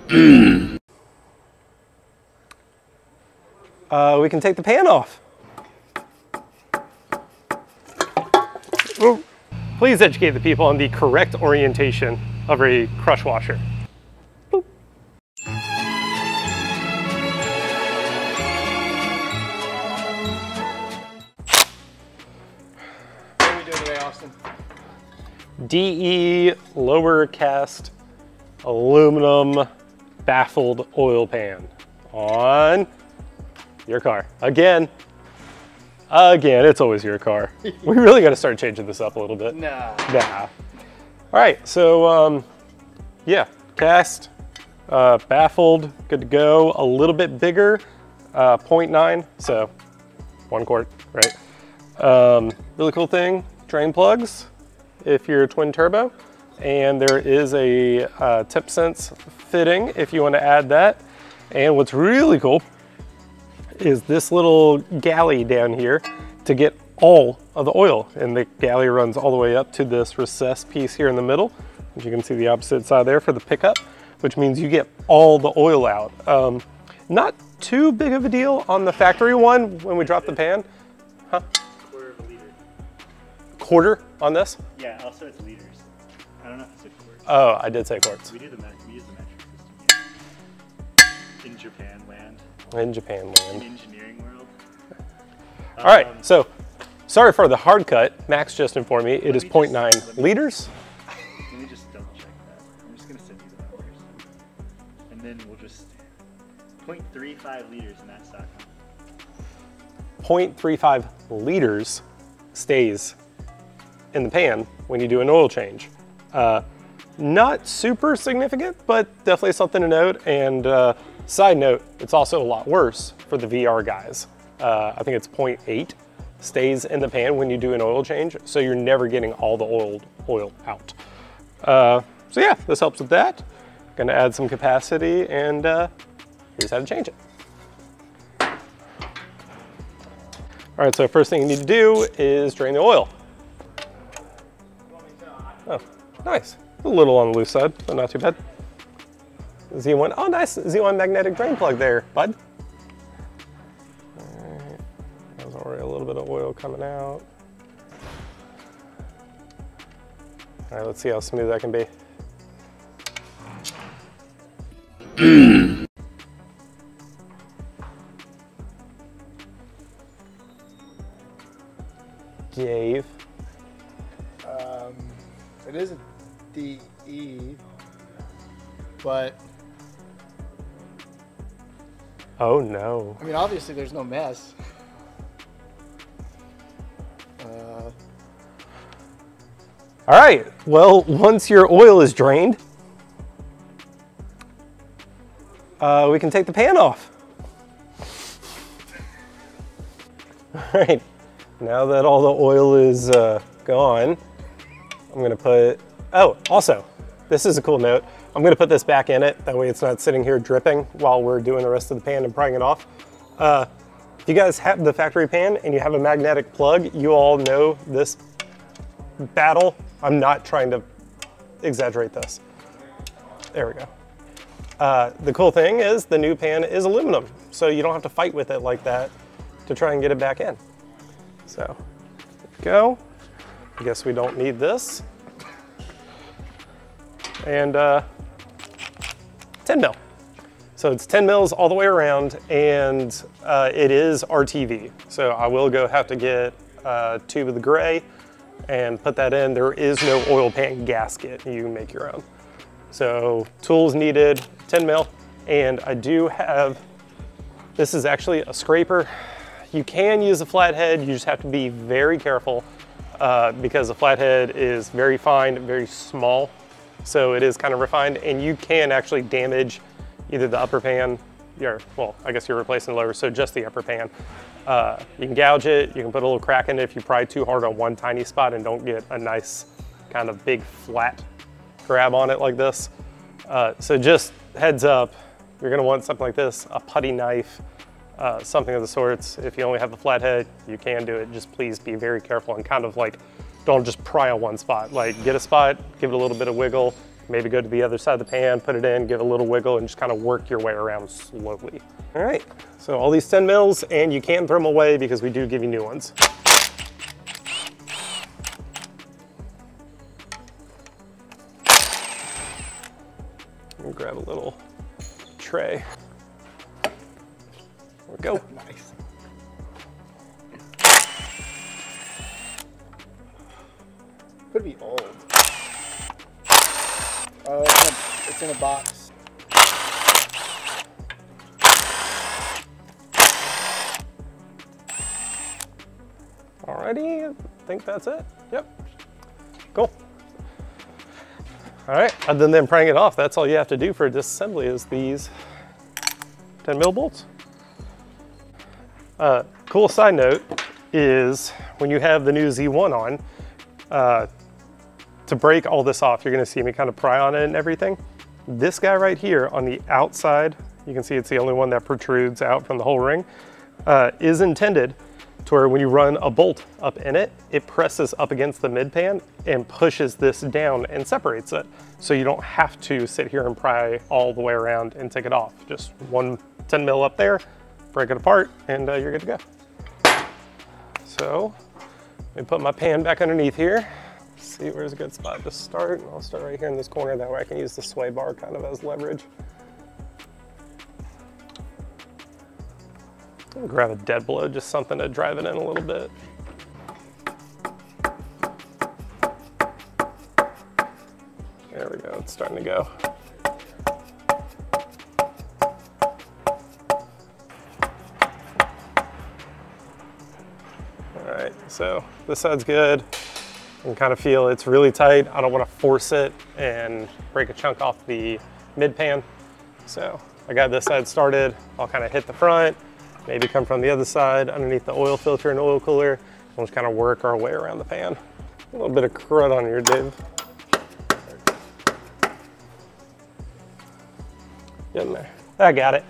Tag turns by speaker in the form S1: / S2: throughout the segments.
S1: We can take the pan off. Please educate the people on the correct orientation of a crush washer. Boop.
S2: What are we doing today, Austin?
S1: DE lower cast aluminum baffled oil pan on your car. Again, it's always your car. We really got to start changing this up a little bit.
S2: Nah.
S1: All right, so yeah, cast, baffled, good to go. A little bit bigger, 0.9, so 1 quart, right? Really cool thing, drain plugs if you're twin turbo. And there is a tip sense fitting if you want to add that. And what's really cool is this little galley down here to get all of the oil. And the galley runs all the way up to this recessed piece here in the middle. As you can see the opposite side there for the pickup, which means you get all the oil out. Not too big of a deal on the factory one when we drop the pan. Huh?
S3: Quarter of a liter.
S1: Quarter on this?
S3: Yeah, also it's liters. I don't know if it's a quart.
S1: Oh, I did say quarts.
S3: We use the metric system here. In Japan land.
S1: In Japan land.
S3: In engineering world.
S1: All right, so sorry for the hard cut. Max just informed me it is 0.9 liters.
S3: Let me just double check that. I'm just gonna send you the numbers. And then we'll just 0.35 liters in that stock.
S1: 0.35 liters stays in the pan when you do an oil change. Not super significant, but definitely something to note. And side note, it's also a lot worse for the VR guys. I think it's 0.8 stays in the pan when you do an oil change, so you're never getting all the oil out. So yeah, this helps with that. Gonna add some capacity, and here's how to change it. All right, so first thing you need to do is drain the oil. Oh, nice. A little on the loose side, but not too bad. Z1, oh nice, Z1 magnetic drain plug there, bud. All right, there's already a little bit of oil coming out. All right, let's see how smooth that can be. Dave.
S2: It is a DE, but
S1: Oh no.
S2: I mean, obviously there's no mess.
S1: All right, well, once your oil is drained, we can take the pan off. All right, now that all the oil is gone, I'm gonna put, oh, also, this is a cool note. I'm gonna put this back in it. That way it's not sitting here dripping while we're doing the rest of the pan and prying it off. If you guys have the factory pan and you have a magnetic plug, you all know this battle. I'm not trying to exaggerate this. There we go. The cool thing is the new pan is aluminum, so you don't have to fight with it like that to try and get it back in. So, there we go. I guess we don't need this. And 10 mil. So it's 10 mils all the way around, and it is RTV. So I will have to get a tube of the gray and put that in. There is no oil pan gasket. You make your own. So tools needed, 10 mil. And I do have, this is actually a scraper. You can use a flathead. You just have to be very careful because the flathead is very fine, very small. So it is kind of refined, and you can actually damage either the upper pan, well, I guess you're replacing the lower, so just the upper pan. You can gouge it, you can put a little crack in it if you pry too hard on one tiny spot and don't get a nice kind of big flat grab on it like this. So just heads up, you're gonna want something like this, a putty knife, something of the sorts. If you only have a flathead, you can do it. Just please be very careful and kind of like, don't just pry on one spot. Like get a spot, give it a little bit of wiggle, maybe go to the other side of the pan, put it in, give it a little wiggle, and just kind of work your way around slowly. All right, so all these 10 mils, and you can throw them away because we do give you new ones. We'll grab a little tray. There we go.
S2: Nice. Could be old. Oh, it's in a box.
S1: Alrighty, I think that's it. Yep. Cool. All right, other than prying it off, that's all you have to do for disassembly is these 10 mil bolts. Cool side note is when you have the new Z1 on, to break all this off, you're gonna see me kind of pry on it and everything. This guy right here on the outside, you can see it's the only one that protrudes out from the whole ring, is intended to where when you run a bolt up in it, it presses up against the mid pan and pushes this down and separates it. So you don't have to sit here and pry all the way around and take it off. Just one 10 mil up there, break it apart, and you're good to go. So let me put my pan back underneath here. See where's a good spot to start. I'll start right here in this corner, that way I can use the sway bar kind of as leverage. I'll grab a dead blow, just something to drive it in a little bit. There we go, it's starting to go. All right, so this side's good. You can kind of feel it's really tight. I don't want to force it and break a chunk off the mid pan. So I got this side started. I'll kind of hit the front, maybe come from the other side underneath the oil filter and oil cooler. We'll just kind of work our way around the pan. A little bit of crud on here, Dave. Get in there. I got it.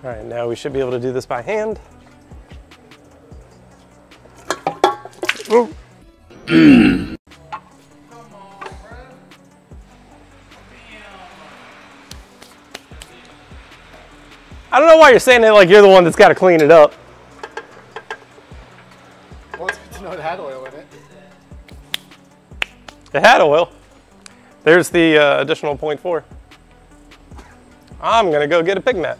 S1: All right, now we should be able to do this by hand. Ooh. I don't know why you're saying it like you're the one that's got to clean it up.
S2: Well, it's good to know it had oil in it.
S1: It had oil. There's the additional 0.4. I'm gonna go get a pig mat.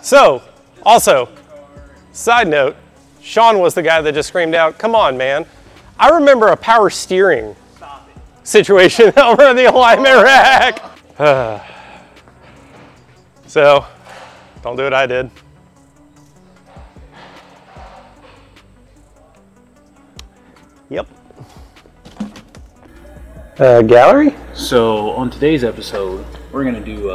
S1: So, also, side note, Sean was the guy that just screamed out, "Come on, man." I remember a power steering situation over the alignment rack. So, don't do what I did. Yep. Gallery?
S4: So on today's episode, we're gonna do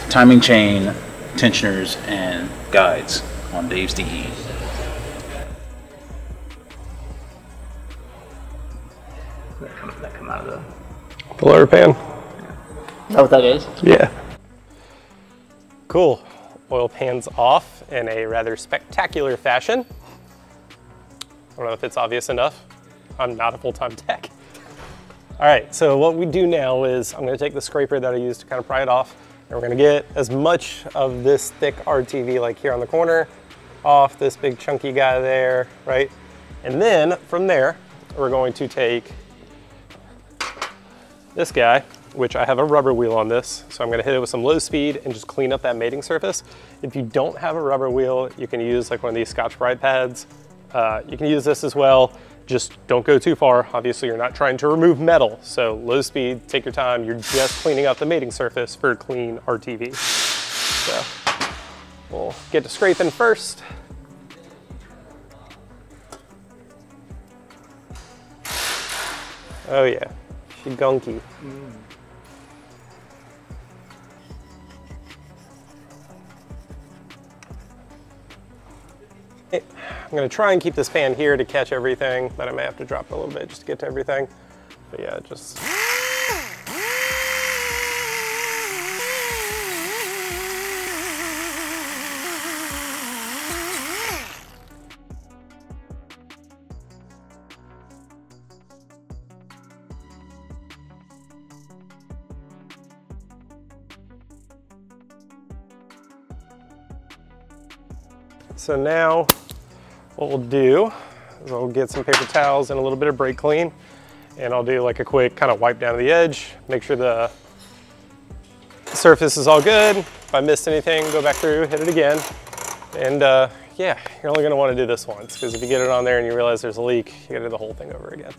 S4: timing chain, tensioners, and guides on Dave's DE.
S3: That come out of
S1: The lower pan?
S2: Is that what that is?
S1: Yeah. Cool. Oil pan's off in a rather spectacular fashion. I don't know if it's obvious enough. I'm not a full-time tech. All right, so what we do now is I'm gonna take the scraper that I used to kind of pry it off, and we're gonna get as much of this thick RTV like here on the corner off this big chunky guy there, right? And then from there, we're going to take this guy, which I have a rubber wheel on this, so I'm gonna hit it with some low speed and just clean up that mating surface. If you don't have a rubber wheel, you can use like one of these Scotch-Brite pads. You can use this as well. Just don't go too far. Obviously, you're not trying to remove metal, so low speed, take your time. You're just cleaning up the mating surface for clean RTV. So we'll get to scraping first. Oh yeah, she gunky. I'm gonna try and keep this pan here to catch everything, but I may have to drop it a little bit just to get to everything. But yeah, just. so now what we'll do is I'll get some paper towels and a little bit of brake clean, and I'll do like a quick kind of wipe down the edge, make sure the surface is all good. If I missed anything, go back through, hit it again. And yeah, you're only gonna wanna do this once, because if you get it on there and you realize there's a leak, you gotta do the whole thing over again.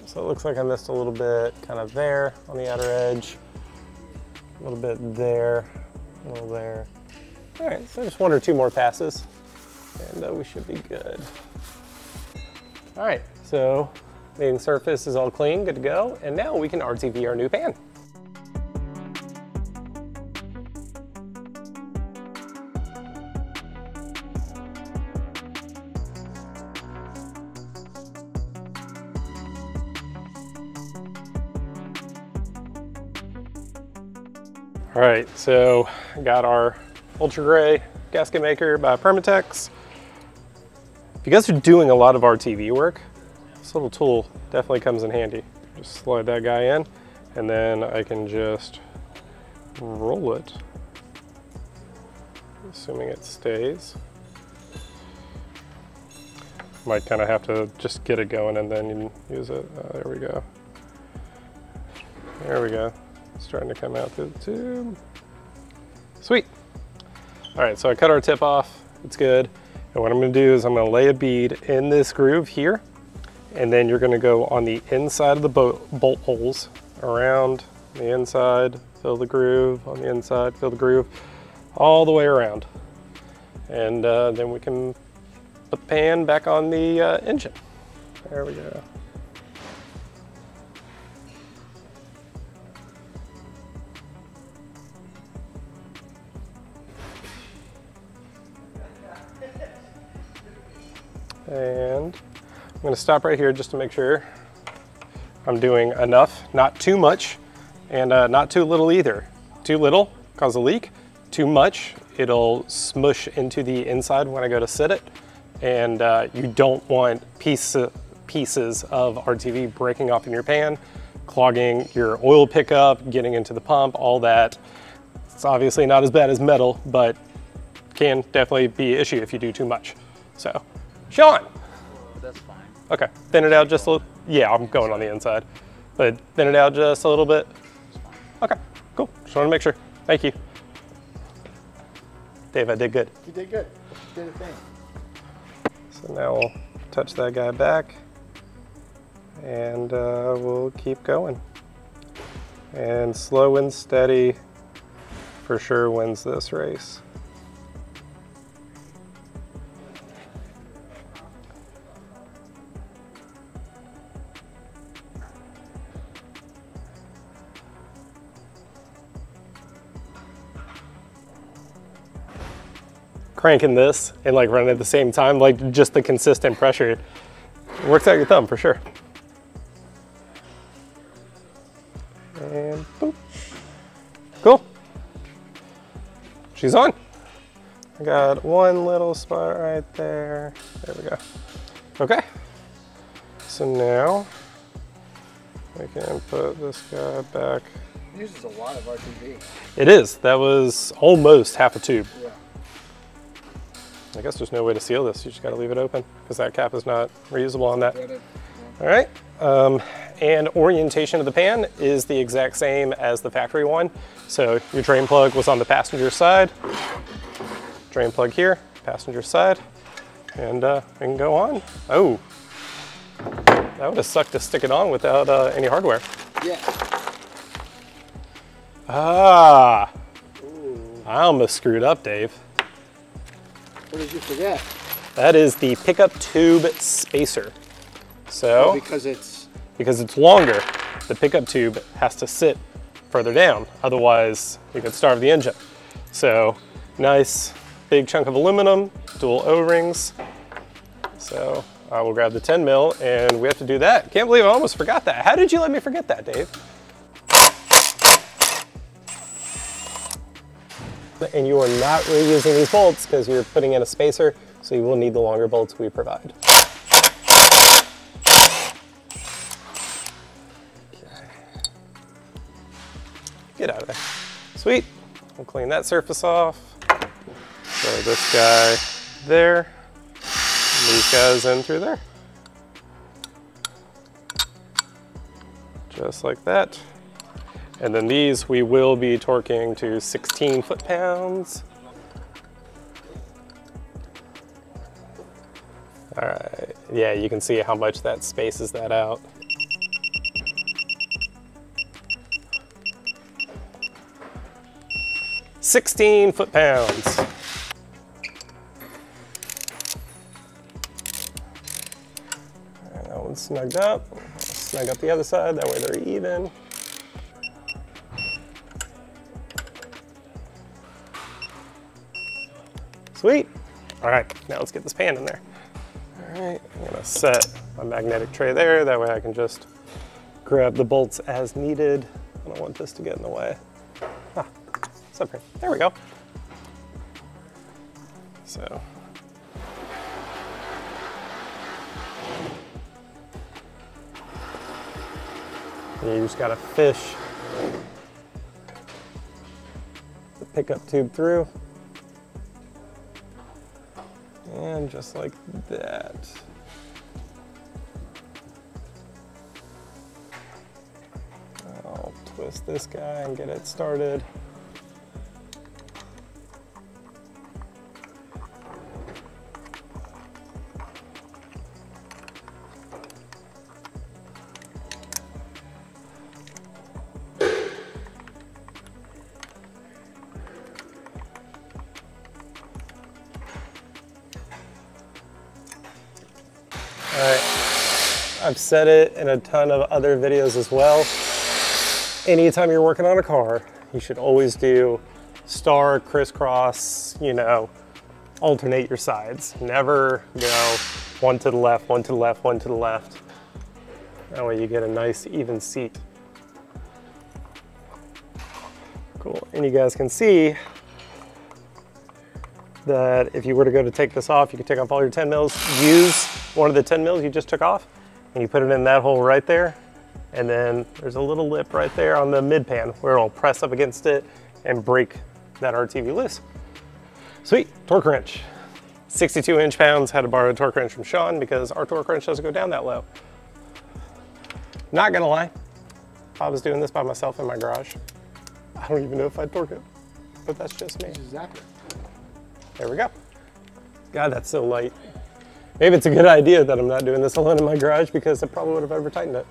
S1: So it looks like I missed a little bit kind of there on the outer edge, a little bit there, a little there. All right, so just 1 or 2 more passes and we should be good. All right, so main surface is all clean, good to go. And now we can RTV our new pan. All right, so got our ultra gray gasket maker by Permatex. If you guys are doing a lot of RTV work, this little tool definitely comes in handy. Just slide that guy in, and then I can just roll it, assuming it stays. Might kind of have to just get it going and then use it. There we go. There we go. Starting to come out through the tube. Sweet. All right, so I cut our tip off. It's good. And what I'm going to do is I'm going to lay a bead in this groove here, and then you're going to go on the inside of the bolt holes, around the inside, fill the groove, on the inside, fill the groove, all the way around. And then we can put the pan back on the engine. There we go. And I'm going to stop right here just to make sure I'm doing enough, not too much, and not too little either. Too little, cause a leak. Too much, it'll smush into the inside when I go to sit it. And you don't want pieces of RTV breaking off in your pan, clogging your oil pickup, getting into the pump, all that. It's obviously not as bad as metal, but can definitely be an issue if you do too much. So. Sean!
S4: That's fine.
S1: Okay, thin it out just a little. Yeah, I'm going on the inside. But thin it out just a little bit. Okay, cool. Just want to make sure. Thank you. Dave, I did good.
S2: You did good. You did a thing.
S1: So now we'll touch that guy back and we'll keep going. And slow and steady for sure wins this race. Cranking this and like running at the same time, like just the consistent pressure, works out your thumb for sure. And boop. Cool. She's on. I got one little spot right there. There we go. Okay. So now I can put this guy back.
S2: It uses a lot of RTV.
S1: It is. That was almost half a tube.
S2: Yeah.
S1: I guess there's no way to seal this. You just got to leave it open because that cap is not reusable on that.
S2: Yeah.
S1: All right. And orientation of the pan is the exact same as the factory one. So your drain plug was on the passenger side. Drain plug here, passenger side. And we can go on. Oh, that would have sucked to stick it on without any hardware.
S2: Yeah.
S1: Ah,
S2: Ooh.
S1: I almost screwed up, Dave.
S2: What did you forget?
S1: That is the pickup tube spacer. So,
S2: Oh, because it's
S1: longer, the pickup tube has to sit further down. Otherwise, you could starve the engine. So, nice big chunk of aluminum, dual O-rings. So, I will grab the 10 mil and we have to do that. Can't believe I almost forgot that. How did you let me forget that, Dave? And you are not reusing these bolts because you're putting in a spacer, so you will need the longer bolts we provide. Okay. Get out of there. Sweet. We'll clean that surface off. Throw this guy there. And these guys in through there. Just like that. And then these we will be torquing to 16 foot-pounds. All right, yeah, you can see how much that spaces that out. $16 foot-pounds. That one's snugged up. Snug up the other side, that way they're even. Sweet. All right, now let's get this pan in there. All right, I'm gonna set my magnetic tray there. That way I can just grab the bolts as needed. I don't want this to get in the way. Ah, it's up here. There we go. So. You just gotta fish the pickup tube through. And just like that. I'll twist this guy and get it started. All right, I've said it in a ton of other videos as well. Anytime you're working on a car, you should always do star, crisscross, you know, alternate your sides. Never go one to the left, one to the left, one to the left. That way you get a nice even seat. Cool, and you guys can see that if you were to go to take this off, you can take off all your 10 mils, use one of the 10 mils you just took off, and you put it in that hole right there. And then there's a little lip right there on the mid pan where it'll press up against it and break that RTV loose. Sweet, torque wrench. 62 inch-pounds, had to borrow a torque wrench from Sean because our torque wrench doesn't go down that low. Not gonna lie, if I was doing this by myself in my garage, I don't even know if I'd torque it, but that's just me.
S2: Exactly.
S1: There we go. God, that's so light. Maybe it's a good idea that I'm not doing this alone in my garage because I probably would have over tightened it.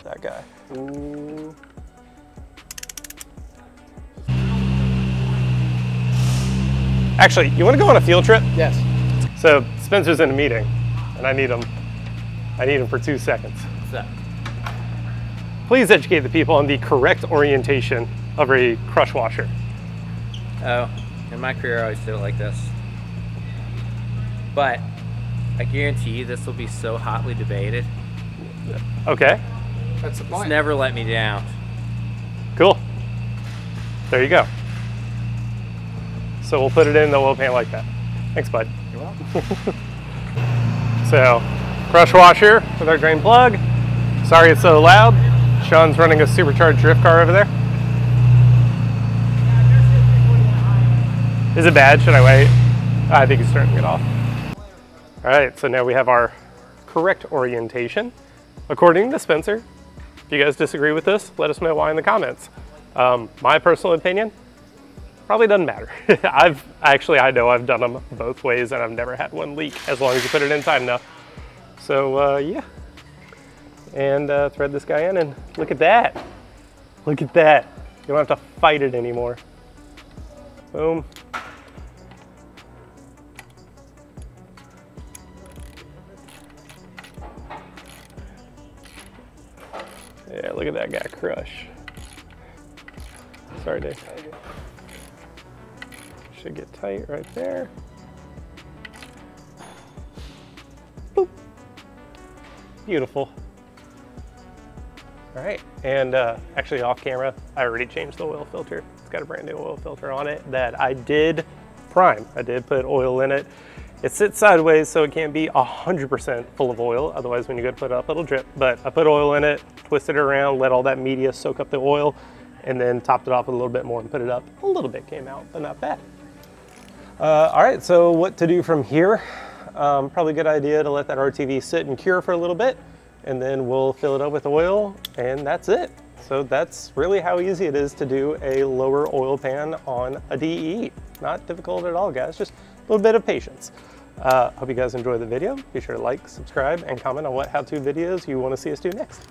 S1: That guy. Ooh. Actually, you want to go on a field trip?
S2: Yes.
S1: So Spencer's in a meeting, and I need him for 2 seconds.
S5: What's that?
S1: Please educate the people on the correct orientation of a crush washer.
S5: Oh, in my career I always did it like this. But I guarantee you this will be so hotly debated.
S1: Okay,
S2: That's the
S5: It's
S2: point.
S5: never let me down.
S1: cool. There you go. So we'll put it in the oil pan like that. Thanks, bud.
S2: You're welcome.
S1: So, crush washer with our drain plug. Sorry it's so loud. Sean's running a supercharged drift car over there. Is it bad? Should I wait? I think he's turning it off. All right, so now we have our correct orientation. According to Spencer, if you guys disagree with this, let us know why in the comments. My personal opinion, probably doesn't matter. I know I've done them both ways and I've never had one leak as long as you put it in tight enough. So yeah, and thread this guy in and look at that. Look at that. You don't have to fight it anymore. Boom. Yeah, look at that guy crush. Sorry, Dave. Should get tight right there. Boop. Beautiful. All right, and actually off camera, I already changed the oil filter. It's got a brand new oil filter on it that I did prime. I did put oil in it It sits sideways so it can't be 100% full of oil. Otherwise, when you go to put it up, it'll drip. But I put oil in it, twisted it around, let all that media soak up the oil, and then topped it off with a little bit more and put it up. A little bit came out, but not bad. All right, so what to do from here? Probably a good idea to let that RTV sit and cure for a little bit, and then we'll fill it up with oil, and that's it. So that's really how easy it is to do a lower oil pan on a DE. Not difficult at all, guys, just a little bit of patience. Hope you guys enjoyed the video. Be sure to like, subscribe, and comment on what how-to videos you want to see us do next.